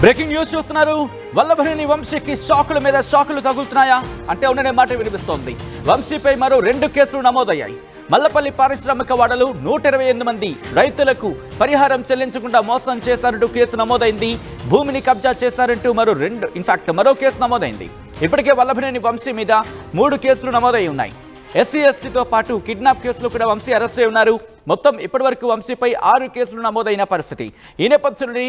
Breaking news చూస్తున్నారు. వల్లభనేని వంశీకి షాకుల మీద షాకులు తగులుతున్నాయా అంటే ఉండనే మాట వినిపిస్తోంది. వంశీపై మరో 2 కేసులు నమోదయ్యాయి. మల్లపల్లి పారిశ్రామిక వాడలు 128 మంది రైతులకు పరిహారం చెల్లించకుండా మోసం చేశారంటూ కేసు నమోదైంది. భూమిని కబ్జా చేశారంటూ మరో కేసు నమోదైంది. ఇప్పటికే వల్లభనేని వంశీ మీద 3 కేసులు నమోదై ఉన్నాయి. ఎస్సీ ఎస్టీతో పాటు కిడ్నాప్ కేసులో కూడా వంశీ అరెస్ట్ అయి ఉన్నారు. మొత్తం ఇప్పటివరకు వంశీపై 6 కేసులు నమోదైన పరిస్థితి. ఈ నేపథ్యంలోని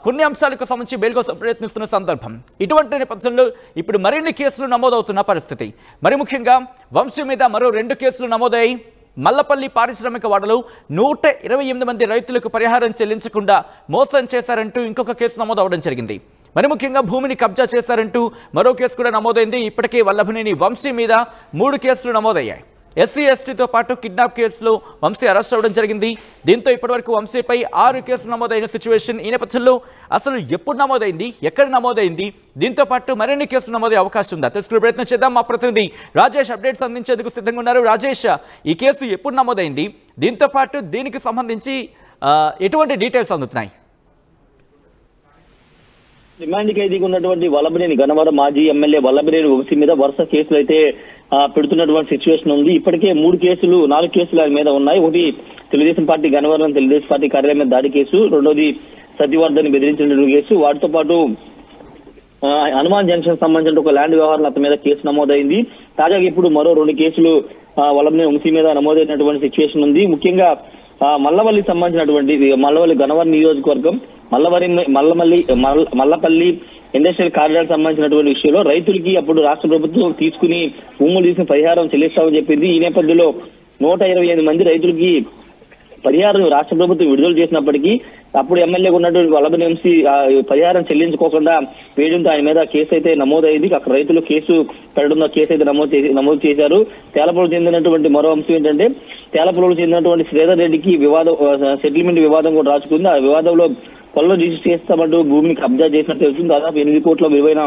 కొన్ని అంశాలకు సంబంధించి బెయిల్ కోసం ప్రయత్నిస్తున్న సందర్భం. ఇటువంటి నేపథ్యంలో ఇప్పుడు మరిన్ని కేసులు నమోదవుతున్న పరిస్థితి. మరి ముఖ్యంగా వంశీ మీద మరో 2 కేసులు నమోదయ్యాయి. మల్లపల్లి పారిశ్రామిక వాడలో 128 మంది రైతులకు పరిహారం చెల్లించకుండా మోసం చేశారంటూ ఇంకొక కేసు నమోదవడం జరిగింది. మరి ముఖ్యంగా భూమిని కబ్జా చేశారంటూ మరో కేసు కూడా నమోదైంది. ఇప్పటికే వల్లభనేని వంశీ మీద 3 కేసులు నమోదయ్యాయి. ఎస్సీ ఎస్టీతో పాటు కిడ్నాప్ కేసులో వంశీ అరెస్ట్ అవ్వడం జరిగింది. దీంతో ఇప్పటివరకు వంశీపై 6 కేసులు నమోదైన సిచ్యువేషన్. ఈ నేపథ్యంలో అసలు ఎప్పుడు నమోదైంది, ఎక్కడ నమోదైంది, దీంతో పాటు మరిన్ని కేసులు నమోదే అవకాశం ఉందా తెలుసుకునే ప్రయత్నం చేద్దాం. మా ప్రతినిధి రాజేష్ అప్డేట్స్ అందించేందుకు సిద్ధంగా ఉన్నారు. రాజేష్, ఈ కేసు ఎప్పుడు నమోదైంది, దీంతో పాటు దీనికి సంబంధించి ఎటువంటి డీటెయిల్స్ అందుతున్నాయి? రిమాండ్ ఖైదీగా ఉన్నటువంటి వల్లభనేని గన్నవరం మాజీ ఎమ్మెల్యే వల్లభనేని వంశీ మీద వరుస కేసులు అయితే పెడుతున్నటువంటి సిచ్యువేషన్ ఉంది. ఇప్పటికే 4 కేసులు ఆయన మీద ఉన్నాయి. ఒకటి తెలుగుదేశం పార్టీ గన్నవరం తెలుగుదేశం పార్టీ కార్యాలయం మీద దాడి కేసు, రెండోది సత్యవర్ధన్ బెదిరించిన కేసు, వాటితో పాటు హనుమాన్ జంక్షన్ సంబంధించిన ఒక ల్యాండ్ వ్యవహారం అతని మీద కేసు నమోదైంది. తాజాగా ఇప్పుడు మరో 2 కేసులు వల్లభనేని వంశీ మీద నమోదైనటువంటి సిచ్యువేషన్ ఉంది. ముఖ్యంగా మల్లవల్లికి సంబంధించినటువంటి మల్లవల్లి గన్నవరం నియోజకవర్గం మల్లపల్లి ఇండస్ట్రియల్ కారిడార్ సంబంధించినటువంటి విషయంలో రైతులకి అప్పుడు రాష్ట్ర ప్రభుత్వం భూములు తీసుకుని పరిహారం చెల్లిస్తామని చెప్పింది. ఈ నేపథ్యంలో 128 మంది రైతులకి పరిహారం రాష్ట్ర ప్రభుత్వం విడుదల చేసినప్పటికీ అప్పుడు ఎమ్మెల్యేగా ఉన్నటువంటి వల్లభనేని వంశీ పరిహారం చెల్లించుకోకుండా వేయడంతో ఆయన మీద కేసు అయితే నమోదైంది. అక్కడ రైతులు కేసు పెట్టడంలో కేసు అయితే నమోదు చేశారు. తేలపల్లికి చెందినటువంటి మరో అంశం ఏంటంటే తేలపల్లికి చెందినటువంటి శ్రీధర్ రెడ్డికి సెటిల్మెంట్ వివాదం కూడా రాసుకుంది. ఆ వివాదంలో పొలం రిజిస్టర్ చేస్తామంటూ భూమిని కబ్జా చేసినట్టు తెలుస్తుంది. దాదాపు 8 కోట్ల విలువైన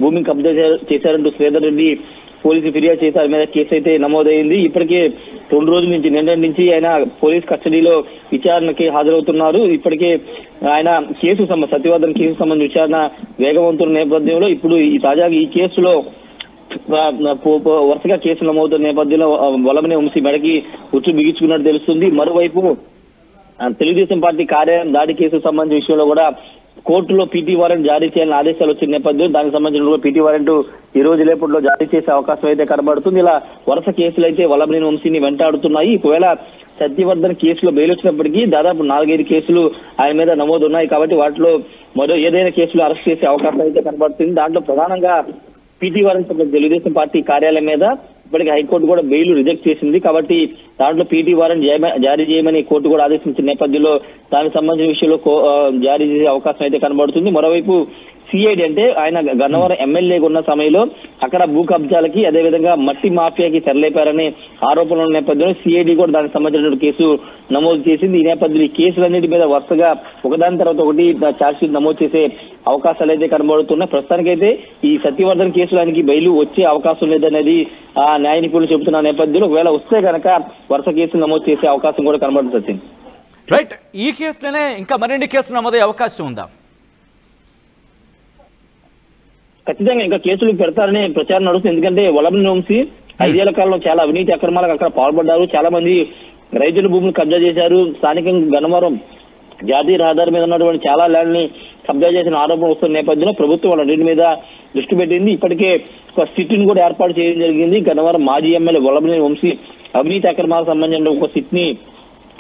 భూమిని కబ్జా చేశారంటూ శ్రీధర్ రెడ్డి పోలీసు ఫిర్యాదు చేసి ఆయన మీద కేసు అయితే నమోదైంది. ఇప్పటికే 2 రోజుల నుంచి నిన్నటి నుంచి ఆయన పోలీస్ కస్టడీలో విచారణకి హాజరవుతున్నారు. ఇప్పటికే ఆయన సత్యవర్ధన్ కేసు సంబంధించి విచారణ వేగవంతున్న నేపథ్యంలో ఇప్పుడు తాజాగా ఈ కేసులో వరుసగా కేసులు నమోదుతున్న నేపథ్యంలో వల్లభనేని వంశీ మెడకి ఉచ్చు బిగించుకున్నట్టు తెలుస్తుంది. మరోవైపు తెలుగుదేశం పార్టీ కార్యాలయం దాడి కేసు సంబంధించిన విషయంలో కూడా కోర్టులో పీటీ వారెంట్ జారీ చేయాలని ఆదేశాలు వచ్చిన నేపథ్యం దానికి సంబంధించిన పీటీ వారెంట్ ఈ రోజు రేపట్లో జారీ చేసే అవకాశం అయితే కనబడుతుంది. ఇలా వరుస కేసులు అయితే వల్లభనేని వంశీని వెంటాడుతున్నాయి. ఒకవేళ సత్యవర్ధన్ కేసులో బెయిల్ వచ్చినప్పటికీ దాదాపు 4-5 కేసులు ఆయన మీద నమోదు ఉన్నాయి. కాబట్టి వాటిలో ఏదైనా కేసులు అరెస్ట్ చేసే అవకాశం అయితే కనబడుతుంది. దాంట్లో ప్రధానంగా పీటీ వారెంట్ తెలుగుదేశం పార్టీ కార్యాలయం మీద ఇప్పటికీ హైకోర్టు కూడా బెయిల్ రిజెక్ట్ చేసింది. కాబట్టి దాంట్లో పీటీ వారెంట్ జారీ చేయమని కోర్టు కూడా ఆదేశించిన నేపథ్యంలో దానికి సంబంధించిన విషయంలో జారీ చేసే అవకాశం అయితే కనబడుతుంది. మరోవైపు సిఐడి అంటే ఆయన గన్నవరం ఎమ్మెల్యేగా ఉన్న సమయంలో అక్కడ భూ కబ్జాలకి అదేవిధంగా మట్టి మాఫియాకి తెరలేపారనే ఆరోపణలు ఉన్న నేపథ్యంలో సిఐడి కూడా దానికి సంబంధించిన కేసు నమోదు చేసింది. ఈ నేపథ్యంలో ఈ కేసులన్నిటి మీద వరుసగా ఒకదాని తర్వాత ఒకటి ఛార్జ్షీట్ నమోదు చేసే అవకాశాలు అయితే కనబడుతున్నాయి. ప్రస్తుతానికైతే ఈ సత్యవర్ధన్ కేసులో ఆయనకి బెయిల్ వచ్చే అవకాశం లేదనేది న్యాయ నిపుణులు చెబుతున్న నేపథ్యంలో ఒకవేళ వస్తే కనుక వరుస కేసులు నమోదు చేసే అవకాశం కూడా కనబడుతుంది. రైట్, ఈ కేసులోనే ఇంకా మరిన్ని కేసులు నమోదయ్యే అవకాశం ఉందా? ఖచ్చితంగా ఇంకా కేసులు పెడతారనే ప్రచారం నడుస్తుంది. ఎందుకంటే వల్లభనేని వంశీ 5 ఏళ్ల కాలంలో చాలా అవినీతి అక్రమాలకు అక్కడ పాల్పడ్డారు. చాలా మంది రైతుల భూములు కబ్జా చేశారు. స్థానికంగా గన్నవరం జాతీయ రహదారి మీద ఉన్నటువంటి చాలా ల్యాండ్ ని కబ్జా చేసిన ఆరోపణ వస్తున్న నేపథ్యంలో ప్రభుత్వం వాళ్ళన్నింటి మీద దృష్టి పెట్టింది. ఇప్పటికే ఒక సిట్ని కూడా ఏర్పాటు చేయడం జరిగింది. గన్నవరం మాజీ ఎమ్మెల్యే వల్లభనేని వంశీ అవినీతి అక్రమాలకు సంబంధించిన ఒక సిట్ని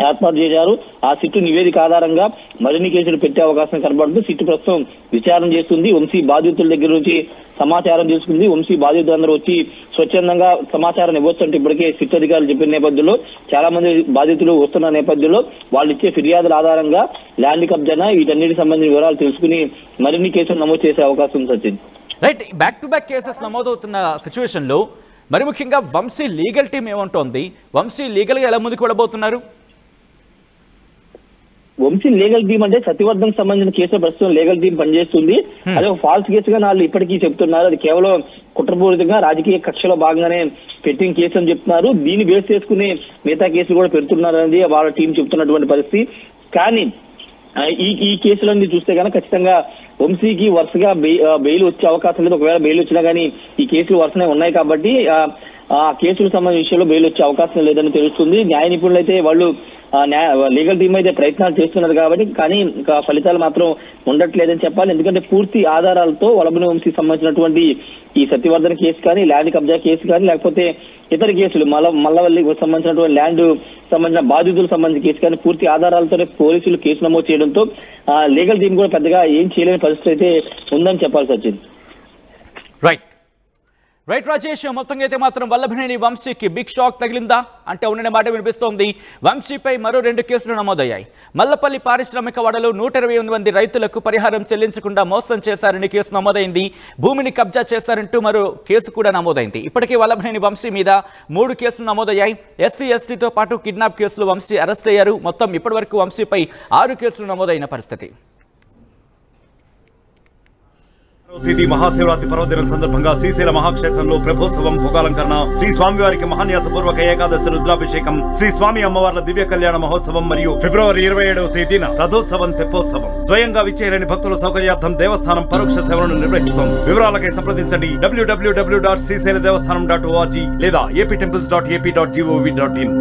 ఏర్పాటు చేశారు. ఆ సిట్టు నివేదిక ఆధారంగా మరిన్ని కేసులు పెట్టే అవకాశం కనబడుతుంది. సిట్టు ప్రస్తుతం విచారణ చేస్తుంది. వంశీ బాధితుల దగ్గర నుంచి సమాచారం తీసుకుంది. వంశీ బాధితులందరూ వచ్చి స్వచ్ఛందంగా సమాచారం ఇవ్వచ్చంటే ఇప్పటికే సిట్ అధికారులు చెప్పిన నేపథ్యంలో చాలా మంది బాధితులు వస్తున్న నేపథ్యంలో వాళ్ళు ఇచ్చే ఫిర్యాదుల ఆధారంగా ల్యాండ్ కబ్జానా వీటన్నిటికి సంబంధించిన వివరాలు తెలుసుకుని మరిన్ని కేసులు నమోదు చేసే అవకాశం ఉంది. Sachin, right, back to back cases నమోదవుతున్న సిచ్యువేషన్ లో మరి ముఖ్యంగా వంశీ లీగల్ టీం ఏమంటోంది? వంశీ లీగల్ గా ఎలా ముందుకు వెళ్ళబోతున్నారు? వంశీ లీగల్ టీం అంటే సత్యవర్ధన్ సంబంధించిన కేసులో ప్రస్తుతం లీగల్ టీం పనిచేస్తుంది. అదే ఒక ఫాల్స్ కేసుగా వాళ్ళు ఇప్పటికీ చెప్తున్నారు. అది కేవలం కుట్రపూరితంగా రాజకీయ కక్షలో భాగంగానే పెట్టిన కేసు అని చెప్తున్నారు. దీన్ని బేస్ చేసుకుని మిగతా కేసులు కూడా పెడుతున్నారు అనేది వాళ్ళ టీం చెప్తున్నటువంటి పరిస్థితి. కానీ ఈ కేసులన్నీ చూస్తే కనుక ఖచ్చితంగా వంశీకి వరుసగా బెయిల్ వచ్చే అవకాశం లేదు. ఒకవేళ బెయిల్ వచ్చినా కానీ ఈ కేసులు వరుసనే ఉన్నాయి కాబట్టి ఆ కేసులకు సంబంధించిన విషయంలో బెయిల్ వచ్చే అవకాశం లేదని తెలుస్తుంది. న్యాయ నిపుణులు అయితే వాళ్ళు లీగల్ టీమ్ అయితే ప్రయత్నాలు చేస్తున్నారు కాబట్టి, కానీ ఇంకా ఫలితాలు మాత్రం ఉండట్లేదని చెప్పాలి. ఎందుకంటే పూర్తి ఆధారాలతో వల్లభనేని వంశీకి సంబంధించినటువంటి ఈ సత్యవర్ధన కేసు కానీ, ల్యాండ్ కబ్జా కేసు కానీ, లేకపోతే ఇతర కేసులు మల్లవల్లికి సంబంధించినటువంటి ల్యాండ్ సంబంధించిన బాధితులకు సంబంధించిన కేసు కానీ పూర్తి ఆధారాలతోనే పోలీసులు కేసు నమోదు చేయడంతో లీగల్ టీం కూడా పెద్దగా ఏం చేయలేని పరిస్థితి అయితే ఉందని చెప్పాలి సచిన్. రైట్ రాజేష్, మొత్తంగా అయితే మాత్రం వల్లభనేని వంశీకి బిగ్ షాక్ తగిలిందా అంటే ఉండనే మాట వినిపిస్తోంది. వంశీపై మరో 2 కేసులు నమోదయ్యాయి. మల్లపల్లి పారిశ్రామిక వాడలో 128 మంది రైతులకు పరిహారం చెల్లించకుండా మోసం చేశారని కేసు నమోదైంది. భూమిని కబ్జా చేశారంటూ మరో కేసు కూడా నమోదైంది. ఇప్పటికే వల్లభనేని వంశీ మీద 3 కేసులు నమోదయ్యాయి. ఎస్సీ ఎస్టీతో పాటు కిడ్నాప్ కేసులు వంశీ అరెస్ట్ అయ్యారు. మొత్తం ఇప్పటివరకు వంశీపై 6 కేసులు నమోదైన పరిస్థితి. తిథి మహాశివరాత్రి పర్వదినం సందర్భంగా శ్రీశైల మహాక్షేత్రంలో ప్రభోత్సవం, భోగాలంకరణ, శ్రీ స్వామివారికి మహాన్యాసపూర్వక ఏకాదశి రుద్రాభిషేకం, శ్రీ స్వామి అమ్మవార్ల దివ్య కళ్యాణ మహోత్సవం మరియు ఫిబ్రవరి 27వ తేదీన రథోత్సవం, తెప్పోత్సవం. స్వయంగా విచ్చేయలేని భక్తుల సౌకర్యార్థం దేవస్థానం పరోక్ష సేవలను నిర్వహిస్తోంది. వివరాలకై సంప్రదించండి www.srisailadevastanam.org లేదా aptemples.ap.gov.in.